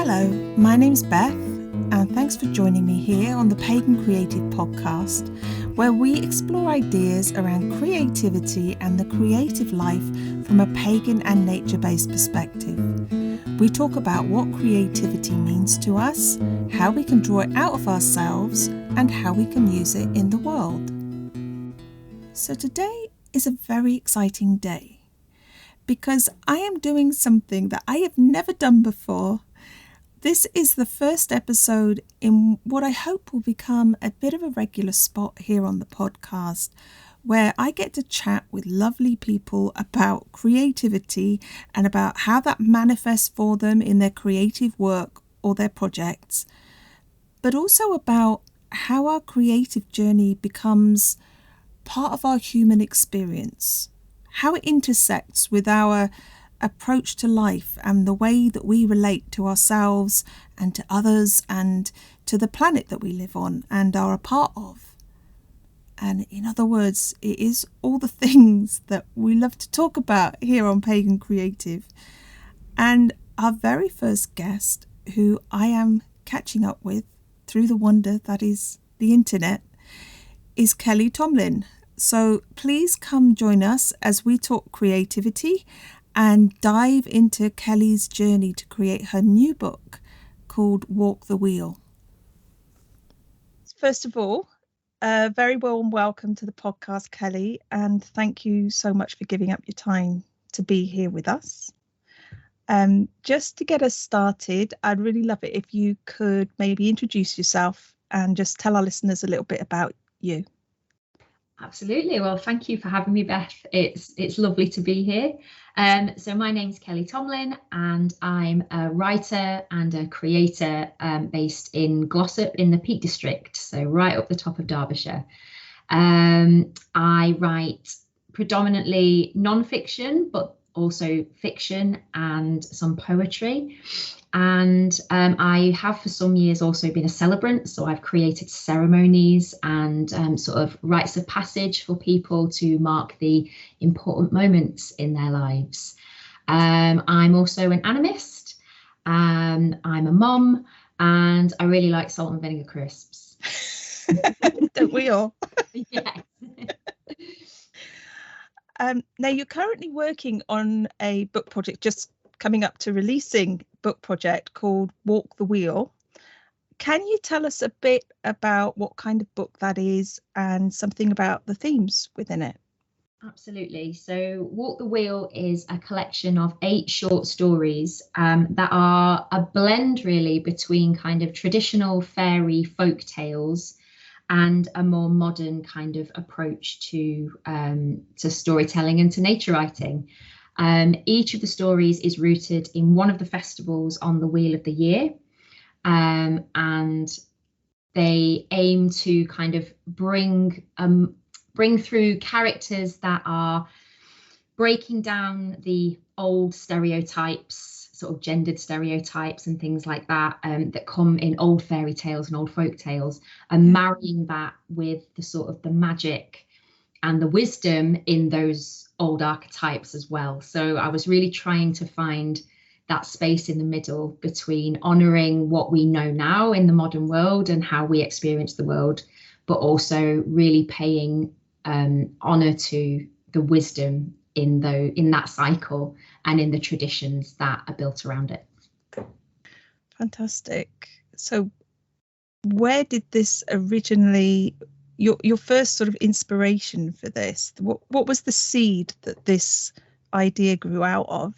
Hello, my name's Beth, and thanks for joining me here on the Pagan Creative Podcast, where we explore ideas around creativity and the creative life from a pagan and nature-based perspective. We talk about what creativity means to us, how we can draw it out of ourselves, and how we can use it in the world. So today is a very exciting day, because I am doing something that I have never done before. This is the first episode in what I hope will become a bit of a regular spot here on the podcast, where I get to chat with lovely people about creativity and about how that manifests for them in their creative work or their projects, but also about how our creative journey becomes part of our human experience, how it intersects with our approach to life and the way that we relate to ourselves and to others and to the planet that we live on and are a part of. And in other words, it is all the things that we love to talk about here on Pagan Creative. And our very first guest, who I am catching up with through the wonder that is the internet, is Keli Tomlin. So please come join us as we talk creativity and dive into Keli's journey to create her new book called Walk the Wheel. First of all, a very warm welcome to the podcast, Keli, and thank you so much for giving up your time to be here with us. Just to get us started, I'd really love it if you could maybe introduce yourself and just tell our listeners a little bit about you. Absolutely. Well, thank you for having me, Beth. It's lovely to be here. So my name's Keli Tomlin, and I'm a writer and a creator based in Glossop in the Peak District, so right up the top of Derbyshire. I write predominantly non-fiction, but also fiction and some poetry. And I have for some years also been a celebrant, so I've created ceremonies and sort of rites of passage for people to mark the important moments in their lives. I'm also an animist, I'm a mum, and I really like salt and vinegar crisps. Don't we all? Yes. Now, you're currently working on a book project, just coming up to releasing book project called Walk the Wheel. Can you tell us a bit about what kind of book that is and something about the themes within it? Absolutely. So Walk the Wheel is a collection of 8 short stories that are a blend really between kind of traditional fairy folk tales and a more modern kind of approach to storytelling and to nature writing. Each of the stories is rooted in one of the festivals on the Wheel of the Year, and they aim to kind of bring through characters that are breaking down the old stereotypes, sort of gendered stereotypes and things like that, that come in old fairy tales and old folk tales, and marrying that with the sort of the magic and the wisdom in those old archetypes as well. So I was really trying to find that space in the middle between honouring what we know now in the modern world and how we experience the world, but also really paying honour to the wisdom in that cycle and in the traditions that are built around it. Fantastic. So where did this originally, your first sort of inspiration for this, what was the seed that this idea grew out of?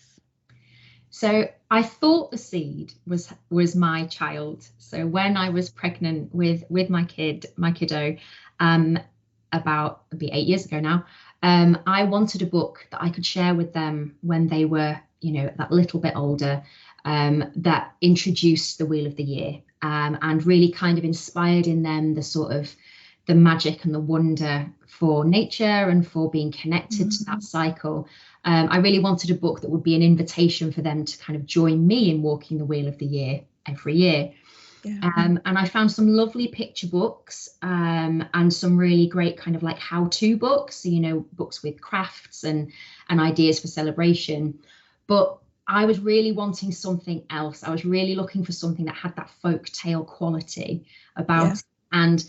So I thought the seed was my child. So when I was pregnant with my kiddo, about maybe 8 years ago now, I wanted a book that I could share with them when they were, that little bit older, that introduced the Wheel of the Year, and really kind of inspired in them the sort of the magic and the wonder for nature and for being connected to that cycle. I really wanted a book that would be an invitation for them to kind of join me in walking the Wheel of the Year every year. Yeah. And I found some lovely picture books and some really great kind of like how-to books, books with crafts and ideas for celebration. But I was really wanting something else. I was really looking for something that had that folk tale quality about it. And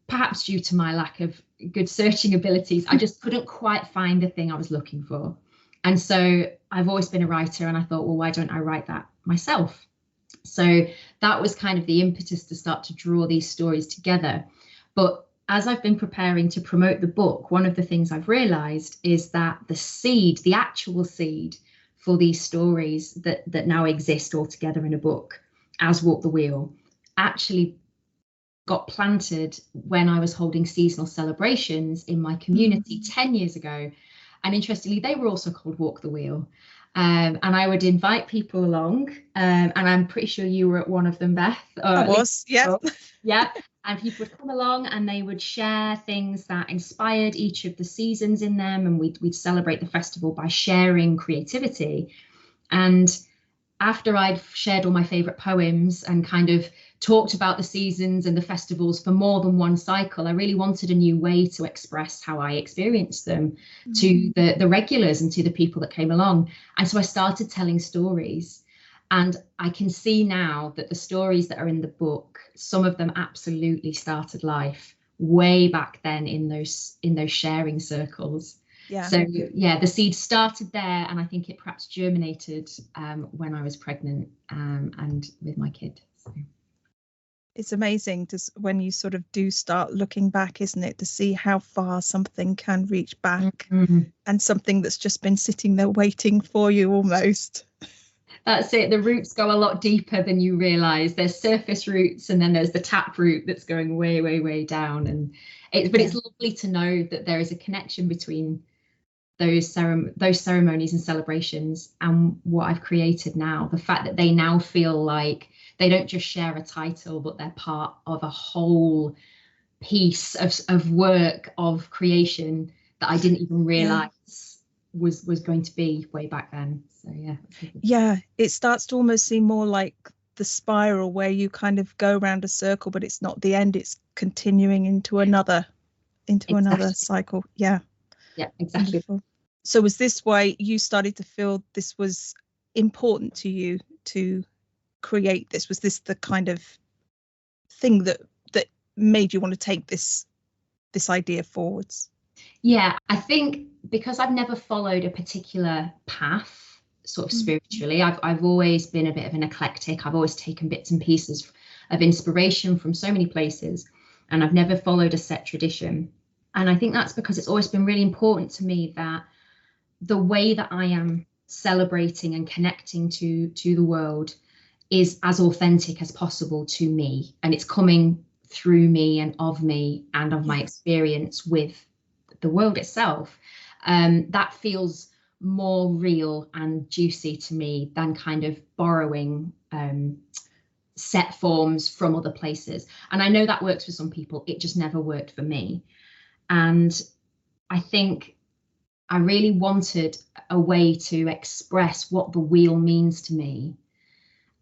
perhaps due to my lack of good searching abilities, I just couldn't quite find the thing I was looking for. And so I've always been a writer, and I thought, well, why don't I write that myself? So that was kind of the impetus to start to draw these stories together. But as I've been preparing to promote the book, one of the things I've realized is that the seed, the actual seed for these stories that now exist all together in a book as Walk the Wheel, actually got planted when I was holding seasonal celebrations in my community 10 years ago. And interestingly, they were also called Walk the Wheel. And I would invite people along, and I'm pretty sure you were at one of them, Beth. I was, yeah. Yeah. And people would come along and they would share things that inspired each of the seasons in them. And we'd celebrate the festival by sharing creativity. And after I'd shared all my favourite poems and kind of talked about the seasons and the festivals for more than one cycle, I really wanted a new way to express how I experienced them to the regulars and to the people that came along. And so I started telling stories. And I can see now that the stories that are in the book, some of them absolutely started life way back then in those sharing circles. Yeah. So yeah, the seed started there, and I think it perhaps germinated when I was pregnant and with my kid. So. It's amazing when you sort of do start looking back, isn't it, to see how far something can reach back, and something that's just been sitting there waiting for you almost. That's it. The roots go a lot deeper than you realise. There's surface roots, and then there's the tap root that's going way, way, way down. And it's lovely to know that there is a connection between those ceremonies and celebrations and what I've created now. The fact that they now feel like they don't just share a title, but they're part of a whole piece of work, of creation that I didn't even realise was going to be way back then. So yeah, it starts to almost seem more like the spiral where you kind of go around a circle, but it's not the end, it's continuing into another cycle. Yeah, exactly. Wonderful. So was this why you started to feel this was important to you to create this? Was this the kind of thing that made you want to take this idea forwards? Yeah, I think because I've never followed a particular path sort of spiritually, I've always been a bit of an eclectic. I've always taken bits and pieces of inspiration from so many places, and I've never followed a set tradition. And I think that's because it's always been really important to me that the way that I am celebrating and connecting to the world is as authentic as possible to me, and it's coming through me and of my experience with the world itself. That feels more real and juicy to me than kind of borrowing set forms from other places. And I know that works for some people. It just never worked for me. And I think I really wanted a way to express what the wheel means to me.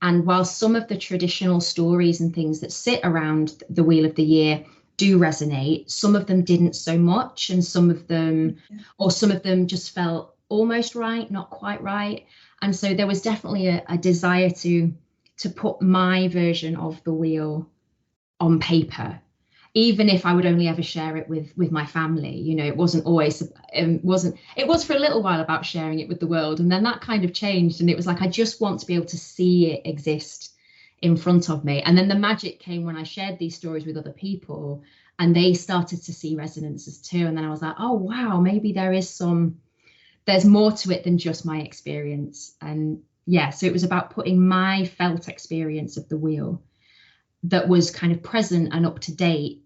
And while some of the traditional stories and things that sit around the Wheel of the Year do resonate, some of them didn't so much, and some of them just felt almost right, not quite right. And so there was definitely a desire to put my version of the wheel on paper, even if I would only ever share it with my family. You know, it wasn't always, it was for a little while about sharing it with the world. And then that kind of changed. And it was like, I just want to be able to see it exist in front of me. And then the magic came when I shared these stories with other people and they started to see resonances too. And then I was like, oh, wow, maybe there's more to it than just my experience. And yeah, so it was about putting my felt experience of the wheel that was kind of present and up to date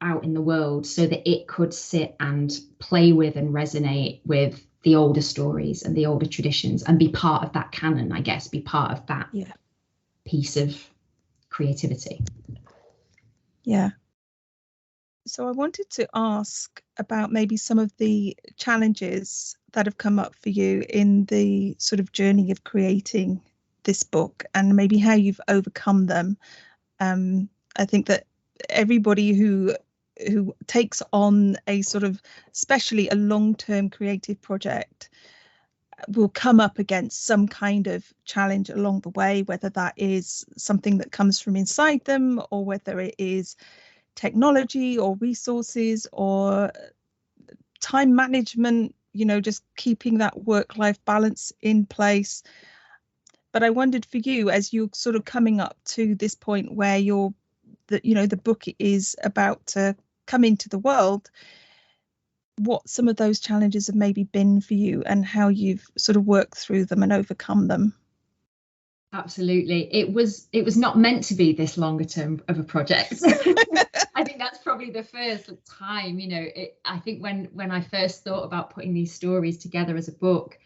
out in the world so that it could sit and play with and resonate with the older stories and the older traditions and be part of that canon, I guess, be part of that piece of creativity. Yeah. So I wanted to ask about maybe some of the challenges that have come up for you in the sort of journey of creating this book and maybe how you've overcome them. I think that everybody who takes on a sort of, especially a long-term creative project, will come up against some kind of challenge along the way, whether that is something that comes from inside them, or whether it is technology or resources or time management, just keeping that work-life balance in place. But I wondered for you, as you're sort of coming up to this point where the book is about to come into the world, what some of those challenges have maybe been for you and how you've sort of worked through them and overcome them. Absolutely. It was not meant to be this longer term of a project. I think that's probably the first time, I think when I first thought about putting these stories together as a book,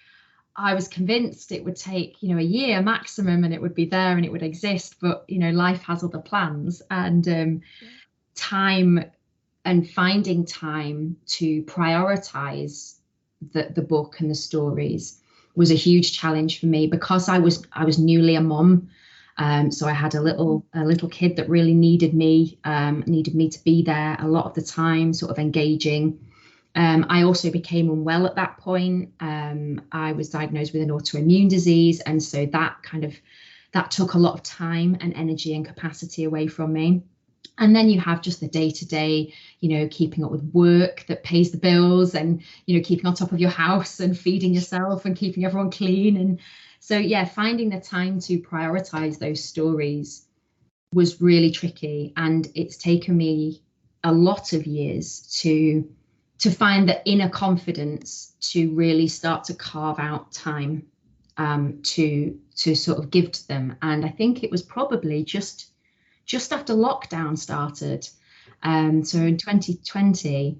I was convinced it would take, a year maximum, and it would be there and it would exist. But, life has other plans, and time and finding time to prioritize the book and the stories was a huge challenge for me, because I was newly a mom. So I had a little kid that really needed me to be there a lot of the time, sort of engaging. I also became unwell at that point. I was diagnosed with an autoimmune disease, and so that took a lot of time and energy and capacity away from me. And then you have just the day-to-day, keeping up with work that pays the bills, and, keeping on top of your house and feeding yourself and keeping everyone clean. And so, finding the time to prioritize those stories was really tricky. And it's taken me a lot of years to find the inner confidence to really start to carve out time to sort of give to them. And I think it was probably just after lockdown started. So in 2020,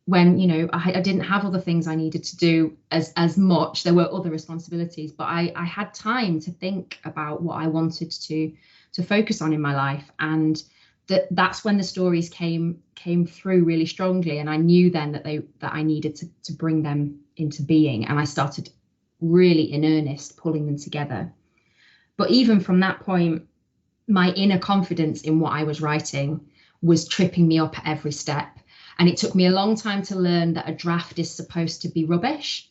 when, I didn't have other things I needed to do as much. There were other responsibilities, but I had time to think about what I wanted to focus on in my life. And that's when the stories came through really strongly. And I knew then that I needed to bring them into being. And I started really in earnest pulling them together. But even from that point, my inner confidence in what I was writing was tripping me up at every step. And it took me a long time to learn that a draft is supposed to be rubbish.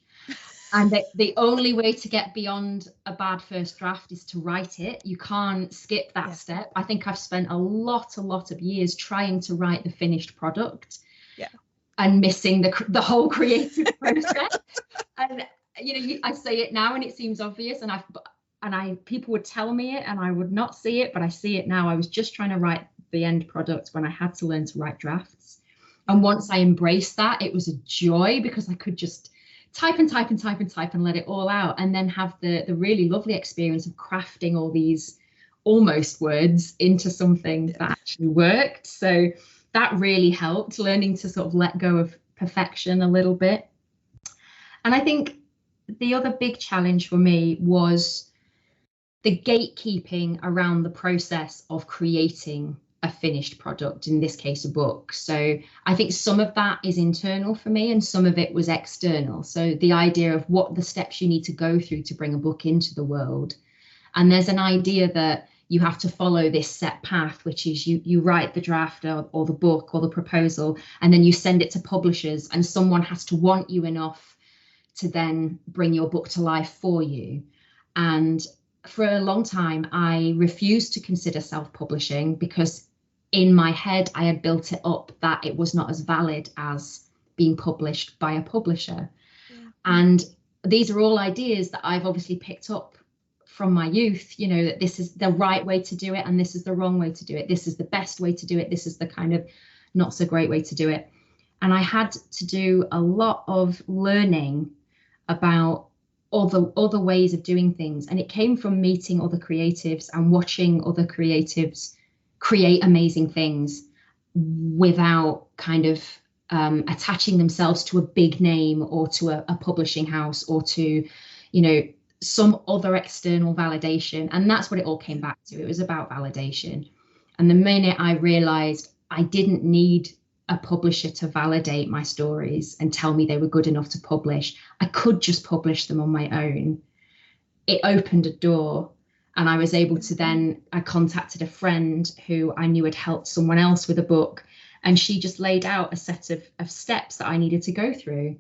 And that the only way to get beyond a bad first draft is to write it. You can't skip that step. I think I've spent a lot of years trying to write the finished product and missing the whole creative process. And, I say it now and it seems obvious, and people would tell me it and I would not see it, but I see it now. I was just trying to write the end product when I had to learn to write drafts. And once I embraced that, it was a joy, because I could just type and let it all out, and then have the really lovely experience of crafting all these almost words into something that actually worked. So that really helped, learning to sort of let go of perfection a little bit. And I think the other big challenge for me was the gatekeeping around the process of creating a finished product, in this case a book. So I think some of that is internal for me and some of it was external. So the idea of what the steps you need to go through to bring a book into the world. And there's an idea that you have to follow this set path, which is you write the draft or the book or the proposal, and then you send it to publishers, and someone has to want you enough to then bring your book to life for you. And for a long time, I refused to consider self-publishing, because in my head, I had built it up that it was not as valid as being published by a publisher. Yeah. And these are all ideas that I've obviously picked up from my youth, that this is the right way to do it and this is the wrong way to do it. This is the best way to do it. This is the kind of not so great way to do it. And I had to do a lot of learning about other ways of doing things. And it came from meeting other creatives and watching other creatives create amazing things without kind of attaching themselves to a big name or to a publishing house or to, some other external validation. And that's what it all came back to. It was about validation. And the minute I realized I didn't need a publisher to validate my stories and tell me they were good enough to publish, I could just publish them on my own. It opened a door, and I was able to then, I contacted a friend who I knew had helped someone else with a book, and she just laid out a set of steps that I needed to go through.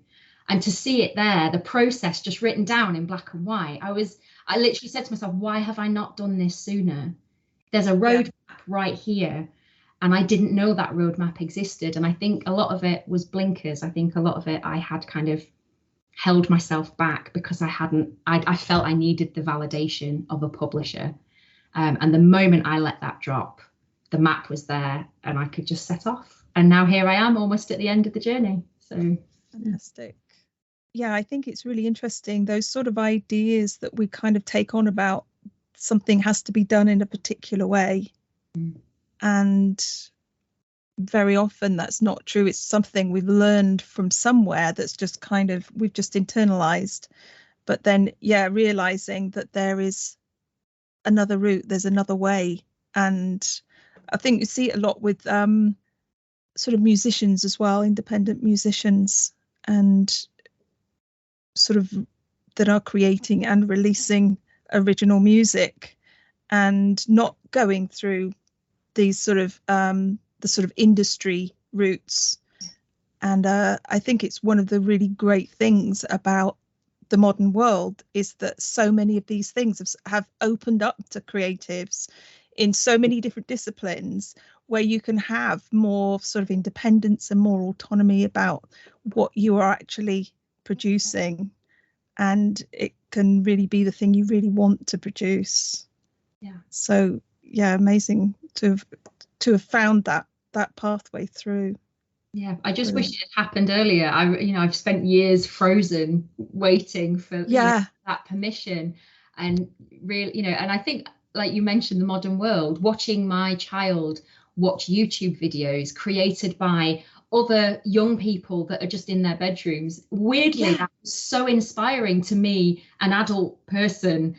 And to see it there, the process just written down in black and white, I literally said to myself, why have I not done this sooner? There's a roadmap right here. And I didn't know that roadmap existed. And I think a lot of it was blinkers. I think a lot of it I had kind of held myself back because I felt I needed the validation of a publisher. And the moment I let that drop, the map was there and I could just set off. And now here I am, almost at the end of the journey. So fantastic. Yeah, I think it's really interesting, those sort of ideas that we kind of take on about something has to be done in a particular way. And very often that's not true. It's something we've learned from somewhere that's just kind of, we've just internalized. But then, realizing that there is another route, there's another way. And I think you see it a lot with sort of musicians as well, independent musicians, and sort of that are creating and releasing original music and not going through these sort of the sort of industry routes. And I think it's one of the really great things about the modern world is that so many of these things have opened up to creatives in so many different disciplines, where you can have more sort of independence and more autonomy about what you are actually producing, and it can really be the thing you really want to produce. So amazing to have found that pathway through. I just wish it had happened earlier. I've spent years frozen waiting for that permission. And really, and I think, like you mentioned, the modern world, watching my child watch YouTube videos created by other young people that are just in their bedrooms. Weirdly, that was so inspiring to me, an adult person,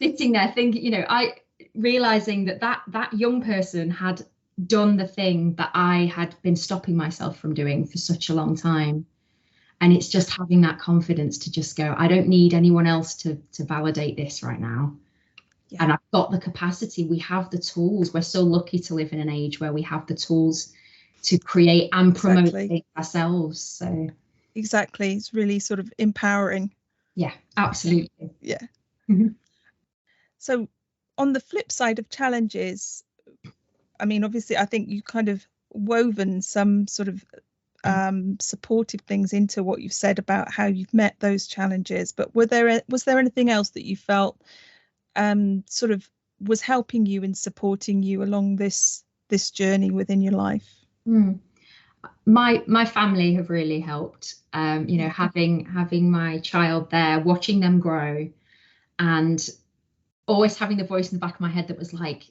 sitting there thinking, I realizing that young person had done the thing that I had been stopping myself from doing for such a long time. And it's just having that confidence to just go, I don't need anyone else to validate this right now. And I've got the capacity. We have the tools. We're so lucky to live in an age where we have the tools to create and promote things ourselves. So exactly, it's really sort of empowering. Yeah, absolutely. Yeah. So on the flip side of challenges, I mean, obviously, I think you kind of woven some sort of supportive things into what you've said about how you've met those challenges. But was there anything else that you felt sort of was helping you and supporting you along this journey within your life? My family have really helped. Having my child there, watching them grow, and always having the voice in the back of my head that was like,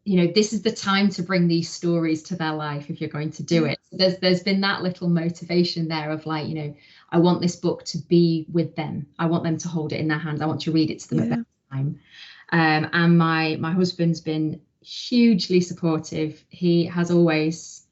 this is the time to bring these stories to their life if you're going to do it. So there's been that little motivation there of like, I want this book to be with them. I want them to hold it in their hands. I want to read it to them at that time. And my husband's been hugely supportive. He has always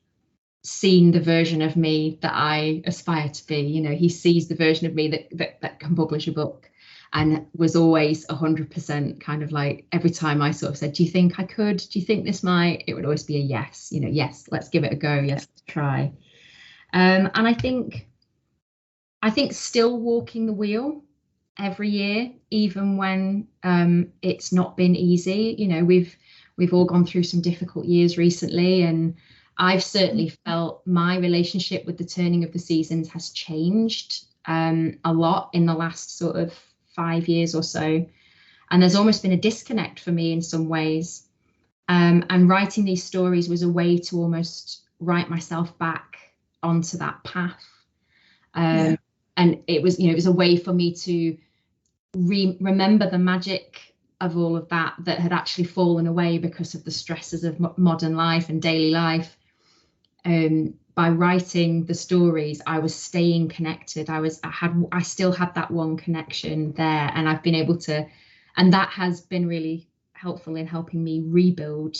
seen the version of me that I aspire to be. He sees the version of me that can publish a book, and was always 100% kind of like, every time I sort of said, do you think I could? Do you think this might? It would always be a yes, yes, let's give it a go. Yes, let's try. And I think still walking the wheel every year, even when it's not been easy. We've all gone through some difficult years recently, and I've certainly felt my relationship with the turning of the seasons has changed a lot in the last sort of 5 years or so. And there's almost been a disconnect for me in some ways. And writing these stories was a way to almost write myself back onto that path. And it was a way for me to remember the magic of all of that had actually fallen away because of the stresses of modern life and daily life. By writing the stories, I was staying connected. I still had that one connection there, and I've been able to, and that has been really helpful in helping me rebuild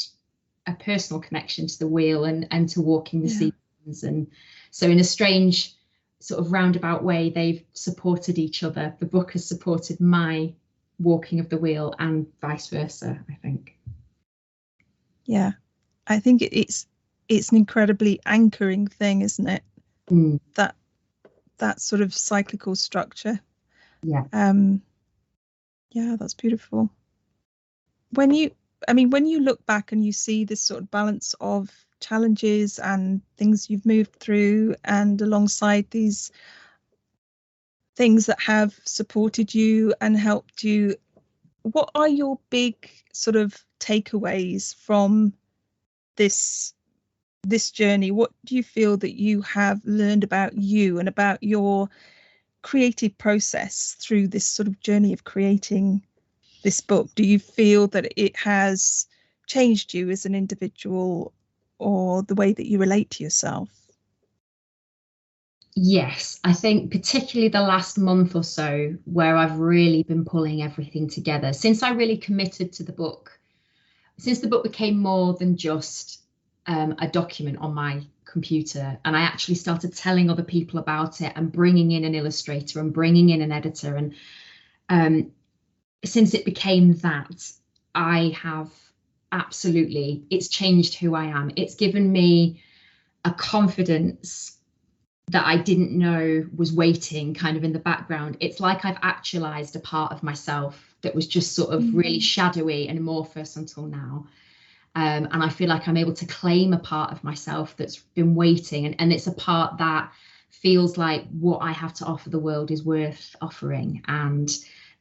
a personal connection to the wheel and to walking the seasons. And so in a strange sort of roundabout way, they've supported each other. The book has supported my walking of the wheel and vice versa, I think. Yeah, I think it's an incredibly anchoring thing, isn't it? That that sort of cyclical structure. Yeah. Yeah, that's beautiful. When you look back and you see this sort of balance of challenges and things you've moved through, and alongside these things that have supported you and helped you, what are your big sort of takeaways from this journey? What do you feel that you have learned about you and about your creative process through this sort of journey of creating this book? Do you feel that it has changed you as an individual, or the way that you relate to yourself? Yes, I think particularly the last month or so, where I've really been pulling everything together since I really committed to the book, since the book became more than just a document on my computer, and I actually started telling other people about it and bringing in an illustrator and bringing in an editor. And since it became that, I have absolutely, it's changed who I am. It's given me a confidence that I didn't know was waiting kind of in the background. It's like I've actualized a part of myself that was just sort of really shadowy and amorphous until now. And I feel like I'm able to claim a part of myself that's been waiting. And it's a part that feels like what I have to offer the world is worth offering, and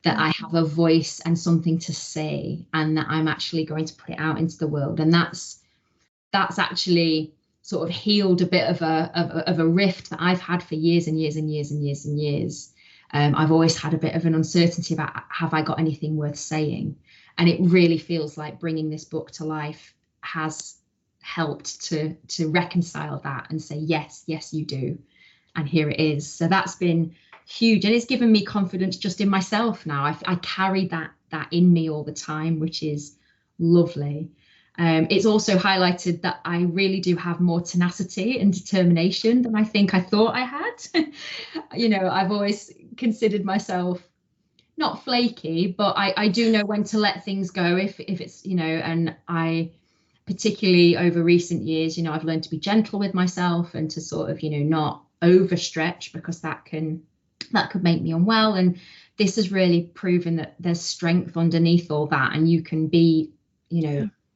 that I have a voice and something to say, and that I'm actually going to put it out into the world. And that's actually sort of healed a bit of a rift that I've had for years and years and years and years and years. I've always had a bit of an uncertainty about, have I got anything worth saying? And it really feels like bringing this book to life has helped to reconcile that and say, yes, you do. And here it is. So that's been huge. And it's given me confidence just in myself now. I carry that in me all the time, which is lovely. It's also highlighted that I really do have more tenacity and determination than I think I thought I had. I've always considered myself not flaky, but I do know when to let things go if it's, and I, particularly over recent years, I've learned to be gentle with myself and to sort of, not overstretch, because that could make me unwell. And this has really proven that there's strength underneath all that, and you can be,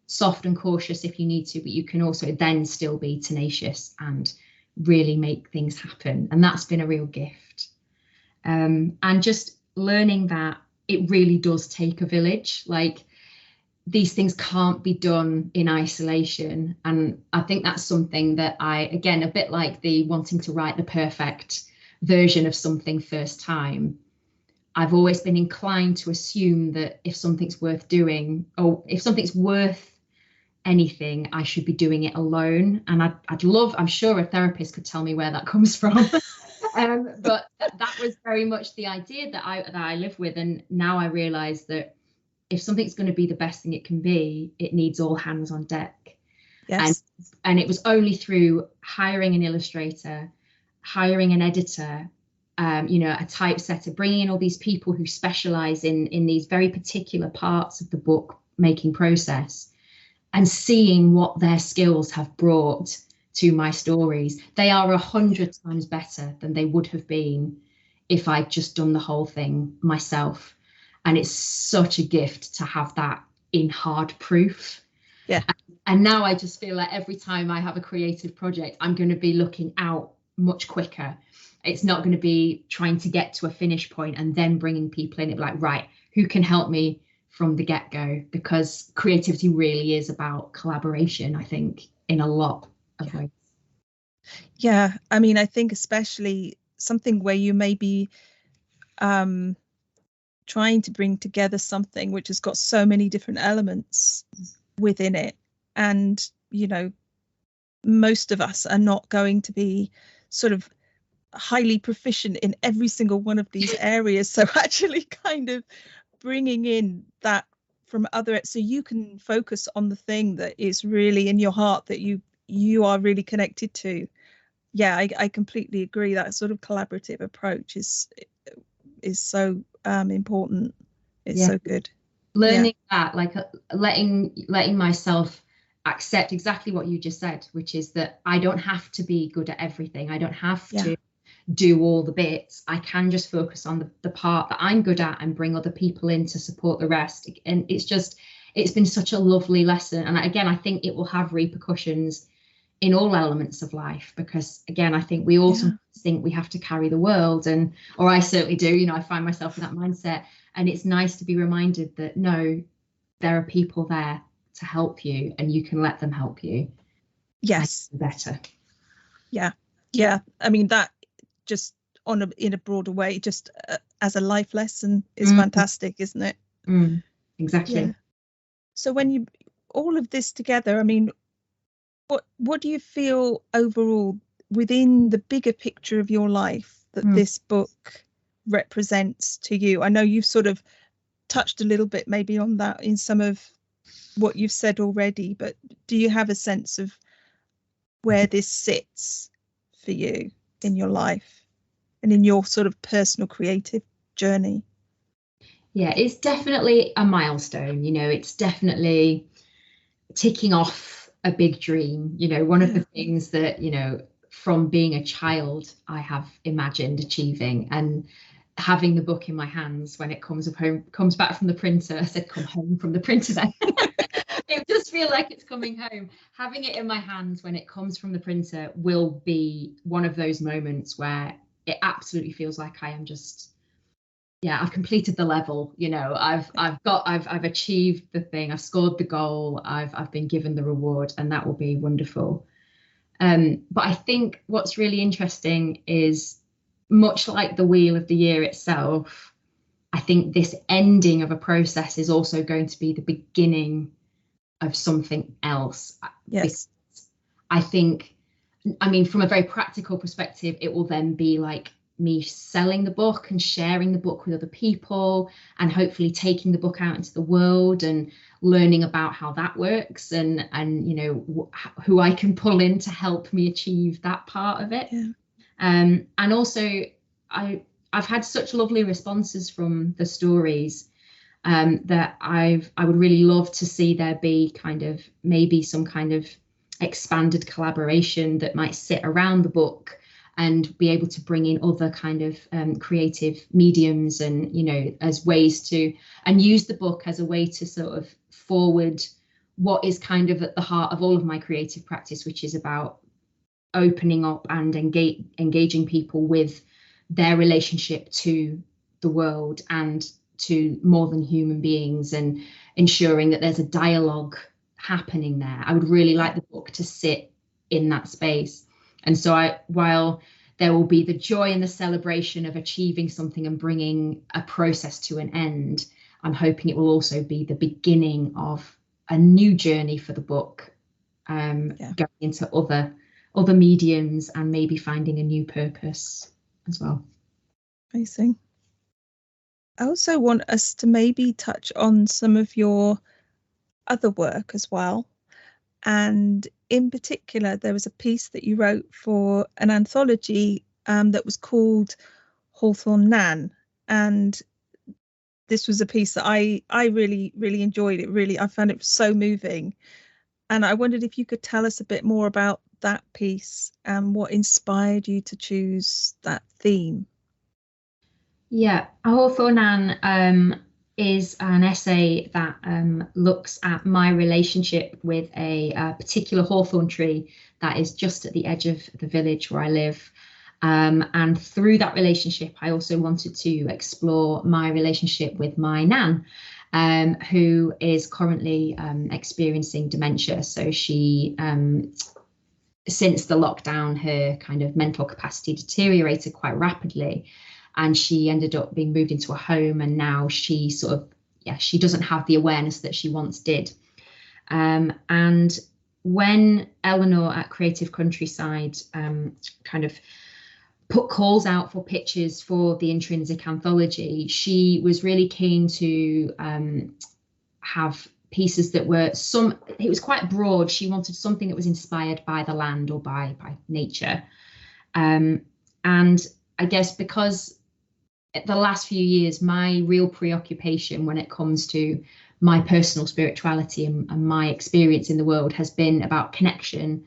soft and cautious if you need to, but you can also then still be tenacious and really make things happen. And that's been a real gift. And just learning that it really does take a village. Like, these things can't be done in isolation. And I think that's something that again, a bit like the wanting to write the perfect version of something first time, I've always been inclined to assume that if something's worth doing, or if something's worth anything, I should be doing it alone. And I'm sure a therapist could tell me where that comes from. But that was very much the idea that I live with. And now I realize that if something's going to be the best thing it can be, it needs all hands on deck. Yes. And it was only through hiring an illustrator, hiring an editor, a typesetter, bringing in all these people who specialize in these very particular parts of the book making process, and seeing what their skills have brought to my stories. They are 100 times better than they would have been if I'd just done the whole thing myself. And it's such a gift to have that in hard proof. Yeah. And now I just feel like every time I have a creative project, I'm going to be looking out much quicker. It's not going to be trying to get to a finish point and then bringing people in. It's like, right, who can help me from the get-go? Because creativity really is about collaboration, I think, in a lot of ways. Yeah, I mean, I think especially something where you may be trying to bring together something which has got so many different elements within it, and most of us are not going to be sort of highly proficient in every single one of these areas. So actually kind of bringing in that from other, so you can focus on the thing that is really in your heart, that you are really connected to. Yeah, I completely agree. That sort of collaborative approach is so important. It's so good. Learning that, like letting myself accept exactly what you just said, which is that I don't have to be good at everything. I don't have to do all the bits. I can just focus on the part that I'm good at and bring other people in to support the rest. And it's been such a lovely lesson. And again, I think it will have repercussions in all elements of life, because again, I think we also think we have to carry the world, or I certainly do, I find myself in that mindset. And it's nice to be reminded that no, there are people there to help you, and you can let them help you. Yes. Better. Yeah. I mean, that just in a broader way, just as a life lesson is fantastic, isn't it? Exactly. Yeah. So when you all of this together, I mean, what do you feel overall within the bigger picture of your life that this book represents to you? I know you've sort of touched a little bit maybe on that in some of what you've said already, but do you have a sense of where this sits for you in your life and in your sort of personal creative journey? Yeah, it's definitely a milestone. It's definitely ticking off a big dream. One of the things that, from being a child, I have imagined achieving, and having the book in my hands when it comes back from the printer. I said, come home from the printer then. It does feel like it's coming home. Having it in my hands when it comes from the printer will be one of those moments where it absolutely feels like I am just, I've completed the level. I've achieved the thing. I've scored the goal. I've been given the reward, and that will be wonderful. But I think what's really interesting is, much like the Wheel of the Year itself, I think this ending of a process is also going to be the beginning of something else. Yes. I mean, from a very practical perspective, it will then be like me selling the book and sharing the book with other people, and hopefully taking the book out into the world and learning about how that works, and who I can pull in to help me achieve that part of it. And also I've had such lovely responses from the stories that I would really love to see there be maybe some kind of expanded collaboration that might sit around the book and be able to bring in other kind of creative mediums, and as ways to, and use the book as a way to sort of forward what is kind of at the heart of all of my creative practice, which is about opening up and engaging people with their relationship to the world and to more than human beings, and ensuring that there's a dialogue happening there. I would really like the book to sit in that space. And so while there will be the joy and the celebration of achieving something and bringing a process to an end, I'm hoping it will also be the beginning of a new journey for the book, going into other mediums, and maybe finding a new purpose as well. Amazing. I also want us to maybe touch on some of your other work as well. And in particular, there was a piece that you wrote for an anthology that was called Hawthorne Nan. And this was a piece that I really, really enjoyed. I found it so moving. And I wondered if you could tell us a bit more about that piece and what inspired you to choose that theme. Yeah, Hawthorne Nan is an essay that looks at my relationship with a particular hawthorn tree that is just at the edge of the village where I live. And through that relationship, I also wanted to explore my relationship with my nan, who is currently experiencing dementia. So she, since the lockdown, her kind of mental capacity deteriorated quite rapidly. And she ended up being moved into a home, and now she she doesn't have the awareness that she once did. And when Eleanor at Creative Countryside kind of put calls out for pictures for the Intrinsic anthology, she was really keen to have pieces that were it was quite broad. She wanted something that was inspired by the land or by nature. And I guess because the last few years, my real preoccupation when it comes to my personal spirituality and my experience in the world has been about connection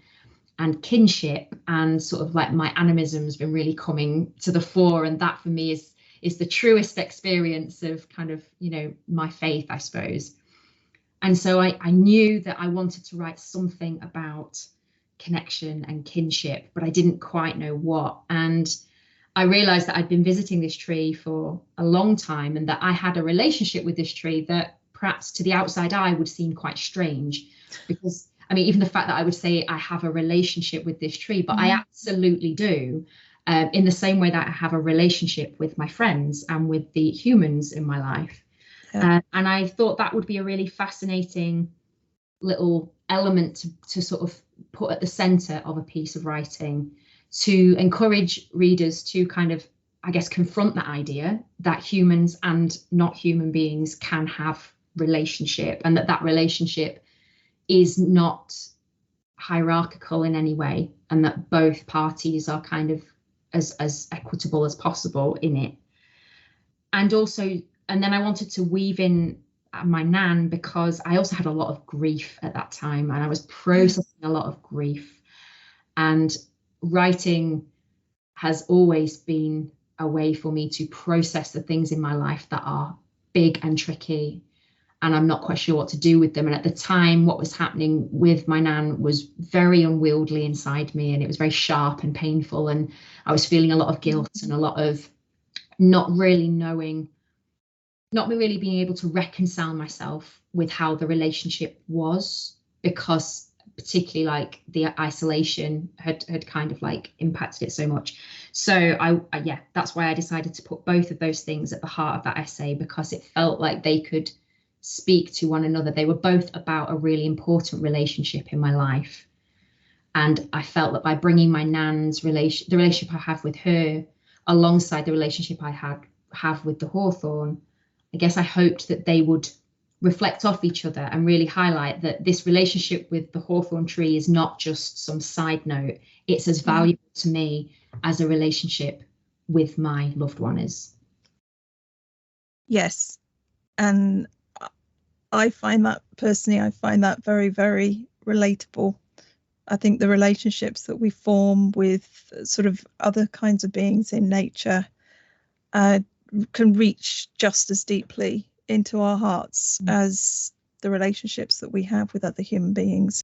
and kinship, and sort of like my animism has been really coming to the fore, and that for me is the truest experience of kind of, you know, my faith, I suppose. And so I knew that I wanted to write something about connection and kinship, but I didn't quite know what. And I realized that I'd been visiting this tree for a long time, and that I had a relationship with this tree that perhaps to the outside eye would seem quite strange, because I mean, even the fact that I would say I have a relationship with this tree, but I absolutely do, in the same way that I have a relationship with my friends and with the humans in my life. And I thought that would be a really fascinating little element to sort of put at the center of a piece of writing, to encourage readers to kind of, I guess, confront that idea that humans and not human beings can have relationship, and that relationship is not hierarchical in any way, and that both parties are kind of as equitable as possible in it. And also, and then I wanted to weave in my nan, because I also had a lot of grief at that time, and I was processing a lot of grief. And writing has always been a way for me to process the things in my life that are big and tricky, and I'm not quite sure what to do with them. And at the time, what was happening with my nan was very unwieldy inside me, and it was very sharp and painful, and I was feeling a lot of guilt and a lot of not really being able to reconcile myself with how the relationship was, because particularly like the isolation had kind of like impacted it so much. So I that's why I decided to put both of those things at the heart of that essay, because it felt like they could speak to one another. They were both about a really important relationship in my life, and I felt that by bringing my nan's the relationship I have with her alongside the relationship I have with the hawthorn, I guess I hoped that they would reflect off each other and really highlight that this relationship with the hawthorn tree is not just some side note. It's as valuable to me as a relationship with my loved one is. Yes. And I find that very, very relatable. I think the relationships that we form with sort of other kinds of beings in nature can reach just as deeply into our hearts as the relationships that we have with other human beings.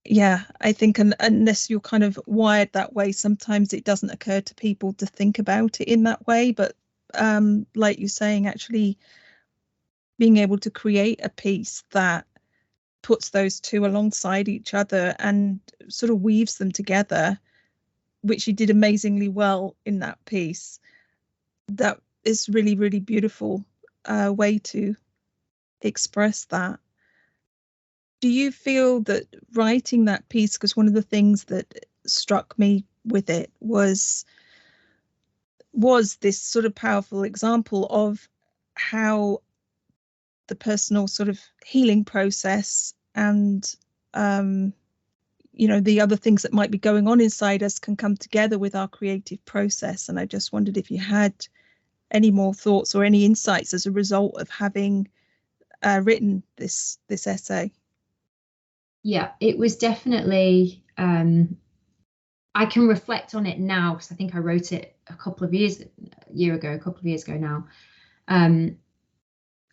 Yeah, I think unless you're kind of wired that way, sometimes it doesn't occur to people to think about it in that way. But like you're saying, actually being able to create a piece that puts those two alongside each other and sort of weaves them together, which you did amazingly well in that piece, that is really, really beautiful way to express that. Do you feel that writing that piece, because one of the things that struck me with it was this sort of powerful example of how the personal sort of healing process and the other things that might be going on inside us can come together with our creative process. And I just wondered if you had any more thoughts or any insights as a result of having written this essay. Yeah, it was definitely, I can reflect on it now, because I think I wrote it a couple of years ago now.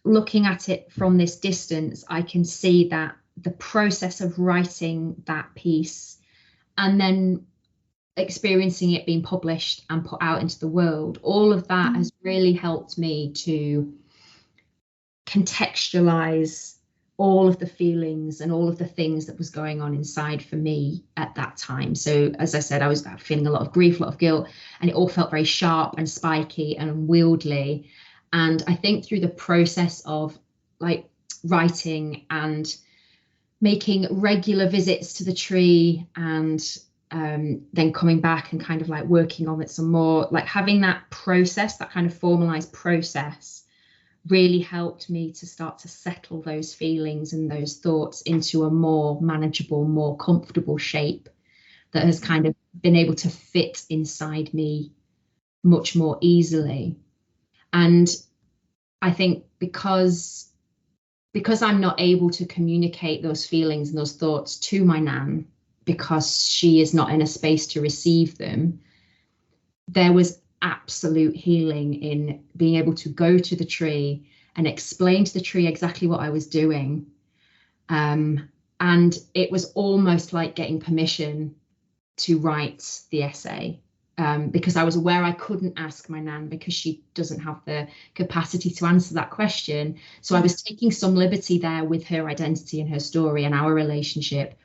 Looking at it from this distance, I can see that the process of writing that piece and then experiencing it being published and put out into the world, all of that has really helped me to contextualize all of the feelings and all of the things that was going on inside for me at that time. So as I said, I was feeling a lot of grief, a lot of guilt, and it all felt very sharp and spiky and unwieldy. And I think through the process of like writing and making regular visits to the tree, and then coming back and kind of like working on it some more, like having that process, that kind of formalized process, really helped me to start to settle those feelings and those thoughts into a more manageable, more comfortable shape that has kind of been able to fit inside me much more easily. And I think because I'm not able to communicate those feelings and those thoughts to my nan, because she is not in a space to receive them, there was absolute healing in being able to go to the tree and explain to the tree exactly what I was doing. And it was almost like getting permission to write the essay, because I was aware I couldn't ask my nan because she doesn't have the capacity to answer that question. So I was taking some liberty there with her identity and her story and our relationship.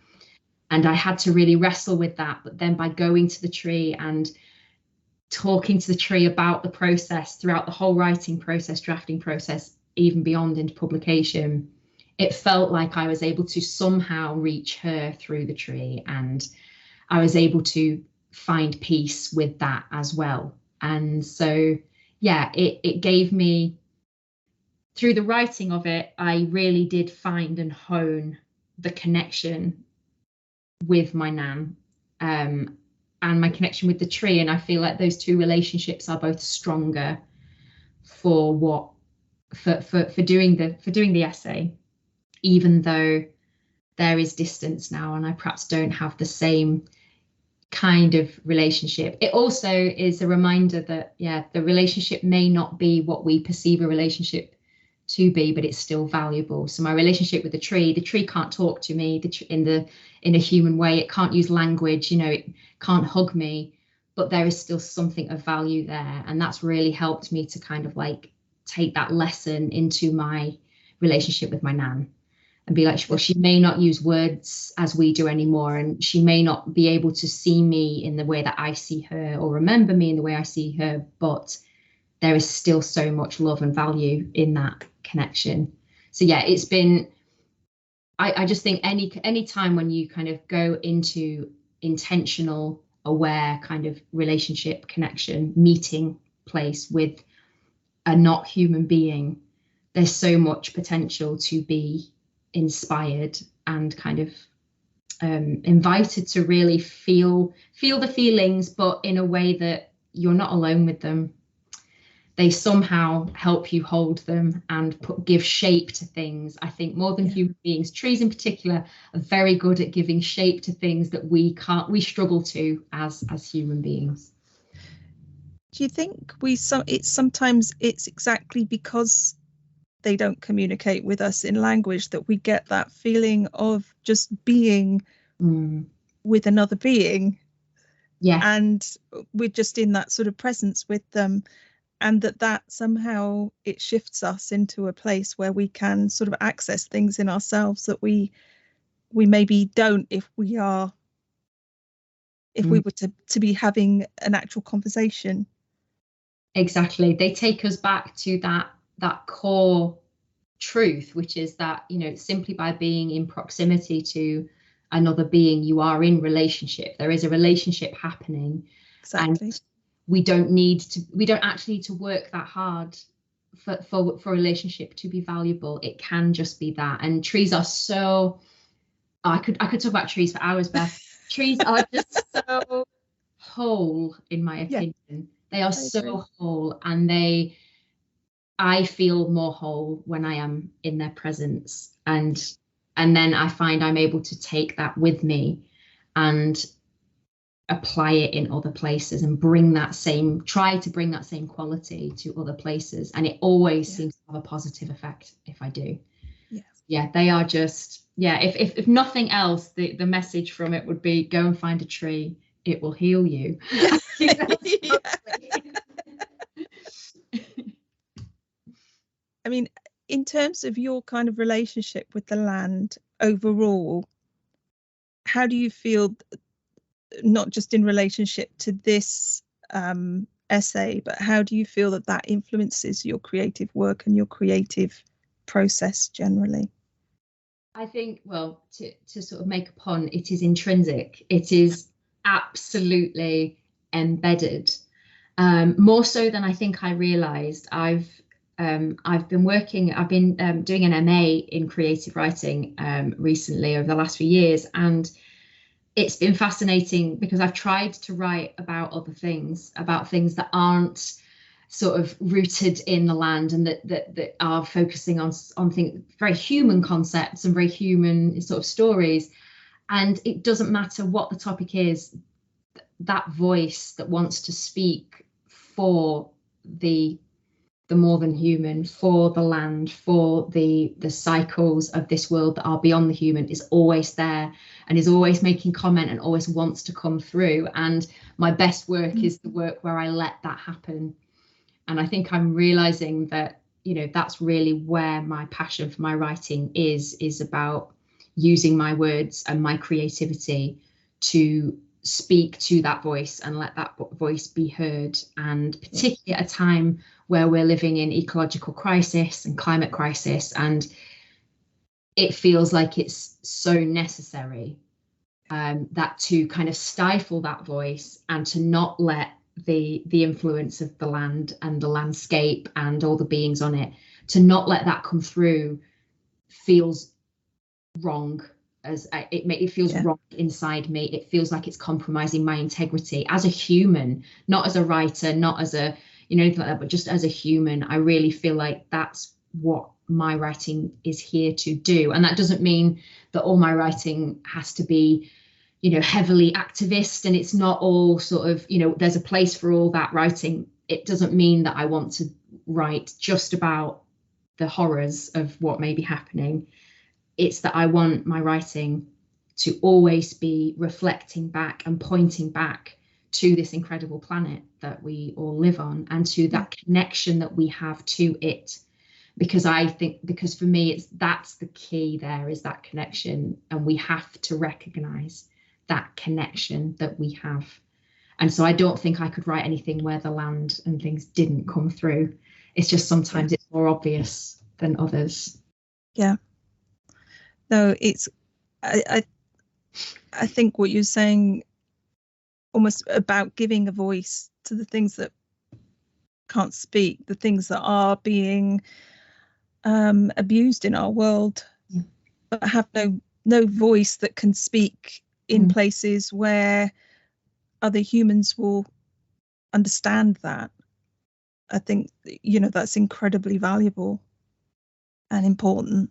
And I had to really wrestle with that. But then by going to the tree and talking to the tree about the process throughout the whole writing process, drafting process, even beyond into publication, it felt like I was able to somehow reach her through the tree, and I was able to find peace with that as well. And so, yeah, it gave me, through the writing of it, I really did find and hone the connection with my nan, and my connection with the tree. And I feel like those two relationships are both stronger for doing the essay, even though there is distance now and I perhaps don't have the same kind of relationship. It also is a reminder that, yeah, the relationship may not be what we perceive a relationship to be, but it's still valuable. So my relationship with the tree can't talk to me in a human way. It can't use language, it can't hug me, but there is still something of value there. And that's really helped me to kind of like take that lesson into my relationship with my nan and be like, well, she may not use words as we do anymore, and she may not be able to see me in the way that I see her or remember me in the way I see her, but there is still so much love and value in that connection. So yeah, it's been, I just think any time when you kind of go into intentional, aware kind of relationship, connection, meeting place with a not human being, there's so much potential to be inspired and kind of invited to really feel the feelings, but in a way that you're not alone with them. They somehow help you hold them and give shape to things. I think more than human beings, trees in particular are very good at giving shape to things that we struggle to as human beings. Do you think sometimes it's exactly because they don't communicate with us in language that we get that feeling of just being with another being? Yes. And we're just in that sort of presence with them, and that somehow it shifts us into a place where we can sort of access things in ourselves that we maybe don't if we were to be having an actual conversation. Exactly. They take us back to that core truth, which is that, simply by being in proximity to another being, you are in relationship. There is a relationship happening. Exactly. And we don't actually need to work that hard for a relationship to be valuable. It can just be that. And trees are so, I could talk about trees for hours, Beth. Trees are just so whole, in my opinion. Yeah, they are so whole, and I feel more whole when I am in their presence. And then I find I'm able to take that with me and apply it in other places and try to bring that same quality to other places. And it always seems to have a positive effect if I do. Yeah, they are just, if nothing else, the message from it would be, go and find a tree. It will heal you. I mean, in terms of your kind of relationship with the land overall, how do you feel, not just in relationship to this essay, but how do you feel that influences your creative work and your creative process generally? I think, well, to sort of make a pun, it is intrinsic. It is absolutely embedded, more so than I think I realised. I've been doing an MA in creative writing recently over the last few years, and it's been fascinating because I've tried to write about other things, about things that aren't sort of rooted in the land and that are focusing on things, very human concepts and very human sort of stories. And it doesn't matter what the topic is, that voice that wants to speak for the more than human, for the land, for the cycles of this world that are beyond the human, is always there and is always making comment and always wants to come through. And my best work is the work where I let that happen. And I think I'm realizing that, you know, that's really where my passion for my writing is about using my words and my creativity to speak to that voice and let that voice be heard. And particularly at a time where we're living in ecological crisis and climate crisis, and it feels like it's so necessary that to kind of stifle that voice and to not let the influence of the land and the landscape and all the beings on it, to not let that come through, feels wrong. As it feels wrong inside me. It feels like it's compromising my integrity as a human, not as a writer, not as a, you know, anything like that, but just as a human. I really feel like that's what my writing is here to do. And that doesn't mean that all my writing has to be, you know, heavily activist, and it's not all sort of, you know, there's a place for all that writing. It doesn't mean that I want to write just about the horrors of what may be happening. It's that I want my writing to always be reflecting back and pointing back to this incredible planet that we all live on, and to that connection that we have to it. Because I think, because for me, that's the key there, is that connection. And we have to recognize that connection that we have. And so I don't think I could write anything where the land and things didn't come through. It's just sometimes it's more obvious than others. Yeah. No, it's, I think what you're saying, almost about giving a voice to the things that can't speak, the things that are being abused in our world, but have no voice that can speak in places where other humans will understand that. I think, you know, that's incredibly valuable and important.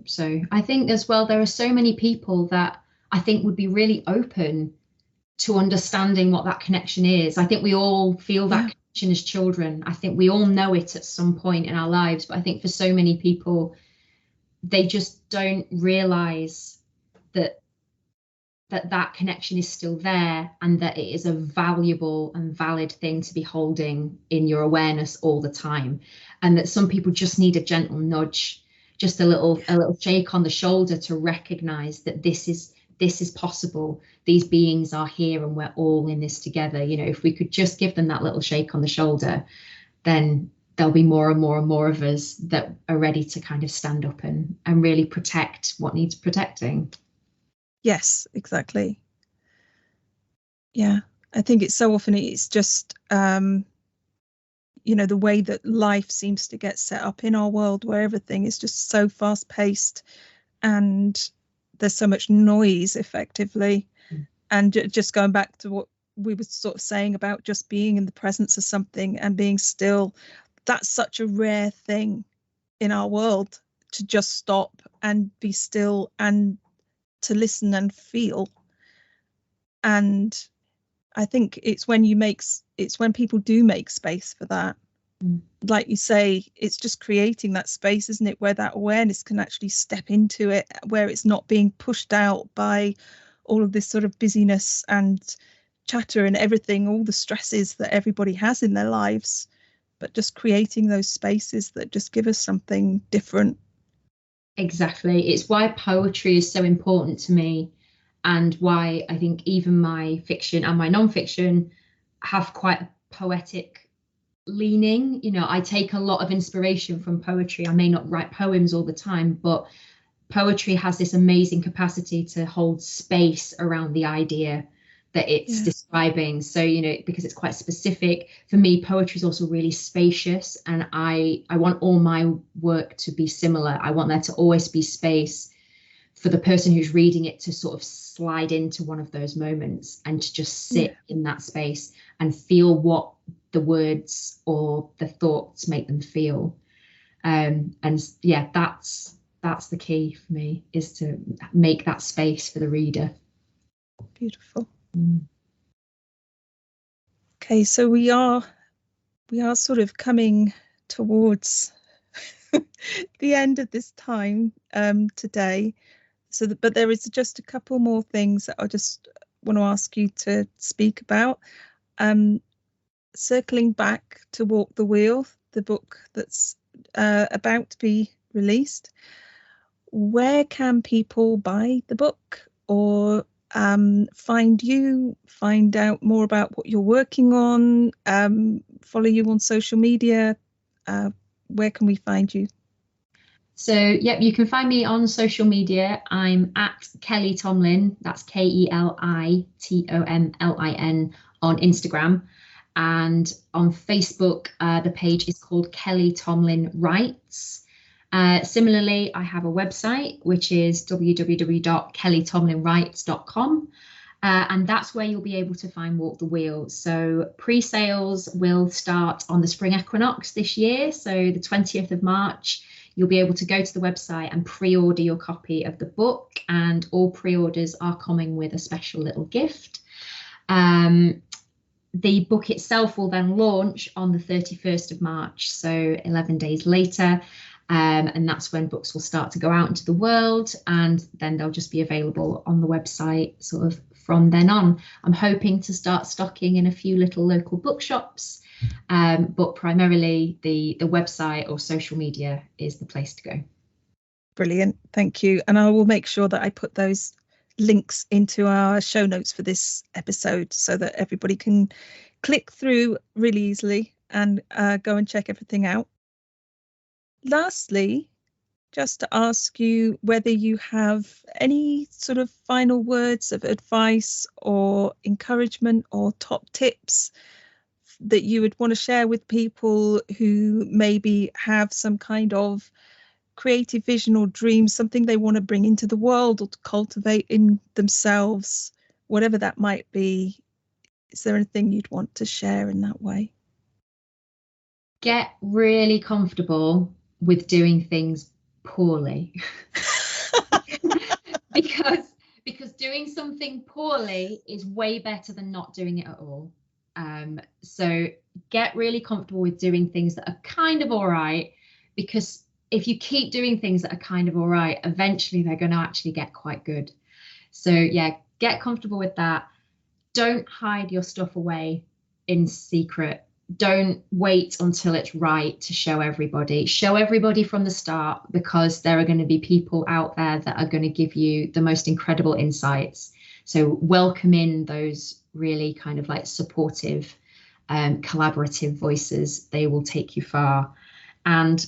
So I think as well, there are so many people that I think would be really open to understanding what that connection is. I think we all feel that connection as children. I think we all know it at some point in our lives, but I think for so many people, they just don't realize that connection is still there, and that it is a valuable and valid thing to be holding in your awareness all the time. And that some people just need a gentle nudge, just a little shake on the shoulder to recognize that this is possible. These beings are here and we're all in this together. You know, if we could just give them that little shake on the shoulder, then there'll be more and more and more of us that are ready to kind of stand up and really protect what needs protecting. Yes, exactly. Yeah, I think it's so often it's just, you know, the way that life seems to get set up in our world, where everything is just so fast paced and there's so much noise effectively. And just going back to what we were sort of saying about just being in the presence of something and being still, that's such a rare thing in our world, to just stop and be still and to listen and feel. And I think it's when people do make space for that. Like you say, it's just creating that space, isn't it, where that awareness can actually step into it, where it's not being pushed out by all of this sort of busyness and chatter and everything, all the stresses that everybody has in their lives, but just creating those spaces that just give us something different. Exactly. It's why poetry is so important to me, and why I think even my fiction and my non-fiction have quite a poetic leaning. You know, I take a lot of inspiration from poetry. I may not write poems all the time, but poetry has this amazing capacity to hold space around the idea that it's describing. So, you know, because it's quite specific. For me, poetry is also really spacious, and I want all my work to be similar. I want there to always be space for the person who's reading it to sort of slide into one of those moments and to just sit in that space and feel what the words or the thoughts make them feel. And yeah, that's that's the key for me, is to make that space for the reader. Beautiful. Okay, so we are sort of coming towards the end of this time today. But there is just a couple more things that I just want to ask you to speak about. Circling back to Walk the Wheel, the book that's about to be released, where can people buy the book, or find you, find out more about what you're working on, follow you on social media? Where can we find you? So, yep, you can find me on social media. I'm at Keli Tomlin. That's KeliTomlin on Instagram. And on Facebook, the page is called Keli Tomlin Writes. Similarly, I have a website, which is www.kelitomlinwrites.com. And that's where you'll be able to find Walk the Wheel. So pre-sales will start on the Spring Equinox this year. So the 20th of March, you'll be able to go to the website and pre-order your copy of the book. And all pre-orders are coming with a special little gift. The book itself will then launch on the 31st of March, so 11 days later. And that's when books will start to go out into the world, and then they'll just be available on the website sort of from then on. I'm hoping to start stocking in a few little local bookshops, but primarily the website or social media is the place to go. Brilliant, thank you. And I will make sure that I put those links into our show notes for this episode so that everybody can click through really easily and go and check everything out. Lastly, just to ask you whether you have any sort of final words of advice or encouragement or top tips that you would want to share with people who maybe have some kind of creative vision or dream, something they want to bring into the world or to cultivate in themselves, whatever that might be. Is there anything you'd want to share in that way? Get really comfortable with doing things poorly. because doing something poorly is way better than not doing it at all. So get really comfortable with doing things that are kind of all right, because if you keep doing things that are kind of all right, eventually they're going to actually get quite good. So yeah, get comfortable with that. Don't hide your stuff away in secret. Don't wait until it's right to show everybody. Show everybody from the start, because there are going to be people out there that are going to give you the most incredible insights. So welcome in those really kind of like supportive, collaborative voices. They will take you far. And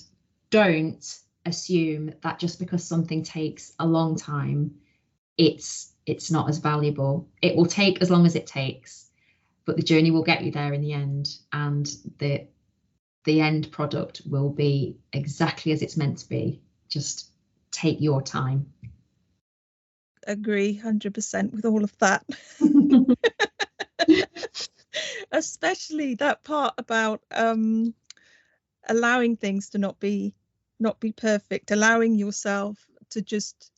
don't assume that just because something takes a long time, it's not as valuable. It will take as long as it takes, but the journey will get you there in the end, and the end product will be exactly as it's meant to be. Just take your time. Agree 100% with all of that. Especially that part about allowing things to not be perfect, allowing yourself to just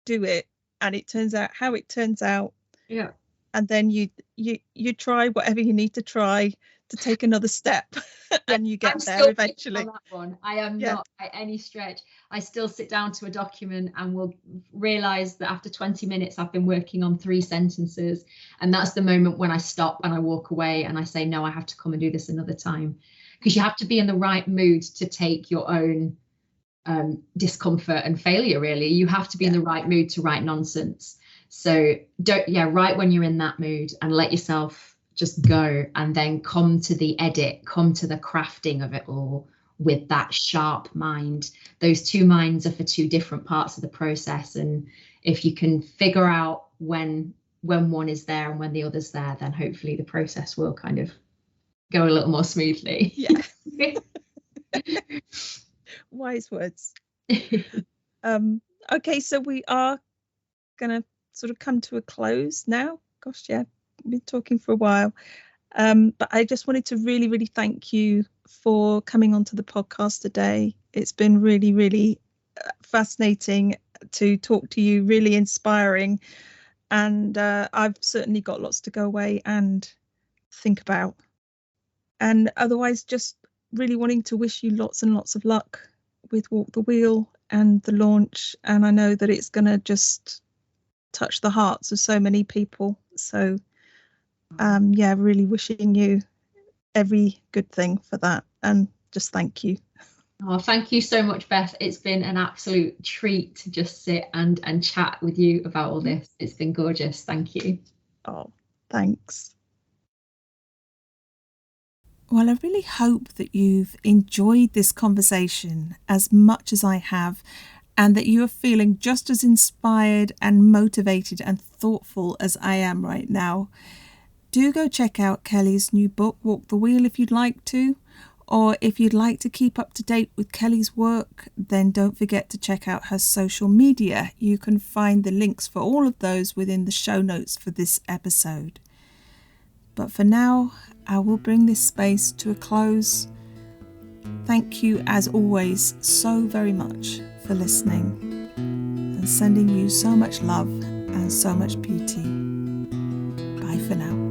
do it, and it turns out how it turns out. Yeah. And then you try whatever you need to try to take another step, and you get there eventually. On that one, I am not by any stretch. I still sit down to a document and will realize that after 20 minutes I've been working on 3 sentences, and that's the moment when I stop and I walk away and I say, no, I have to come and do this another time. Because you have to be in the right mood to take your own discomfort and failure. Really, you have to be in the right mood to write nonsense. So write when you're in that mood and let yourself just go, and then come to the edit, come to the crafting of it all with that sharp mind. Those 2 minds are for 2 different parts of the process, and if you can figure out when one is there and when the other's there, then hopefully the process will kind of go a little more smoothly. Yeah. Wise words. Okay, so we are gonna sort of come to a close now. Gosh, yeah, we've been talking for a while. But I just wanted to really, really thank you for coming onto the podcast today. It's been really, really fascinating to talk to you, really inspiring. And I've certainly got lots to go away and think about. And otherwise, just really wanting to wish you lots and lots of luck with Walk the Wheel and the launch. And I know that it's going to just touch the hearts of so many people. So, really wishing you every good thing for that. And just thank you. Oh, thank you so much, Beth. It's been an absolute treat to just sit and chat with you about all this. It's been gorgeous. Thank you. Oh, thanks. Well, I really hope that you've enjoyed this conversation as much as I have, and that you are feeling just as inspired and motivated and thoughtful as I am right now. Do go check out Keli's new book, Walk the Wheel, if you'd like to. Or if you'd like to keep up to date with Keli's work, then don't forget to check out her social media. You can find the links for all of those within the show notes for this episode. But for now, I will bring this space to a close. Thank you, as always, so very much for listening, and sending you so much love and so much beauty. Bye for now.